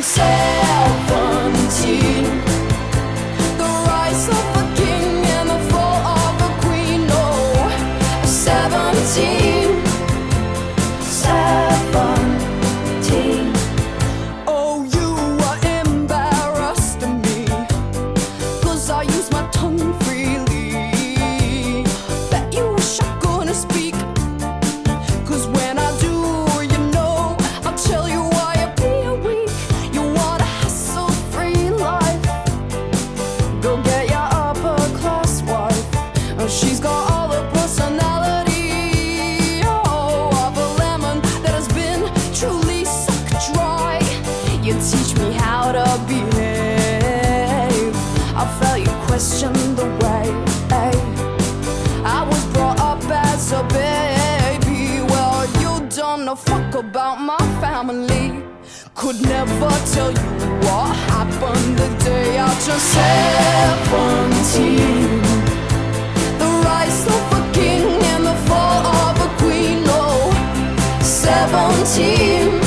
turned 17. The rise of a king and the fall of a queen. Oh, 17. 17. Oh, you are embarrassed of me, 'cause I use my tongue freely. Bet you wish I couldn't speak, 'cause when I do, you know, I'll tell you why you're being weak. You want a hassle-free life. Go get your upper-class wife. She's got all the personality, oh, of a lemon that has been truly sucked dry. You teach me how to behave. I felt you question the way I was brought up as a baby. Well, you don't know fuck about my family. Could never tell you what happened the day I turned 17. The rise of a king and the fall of a queen. Oh, 17.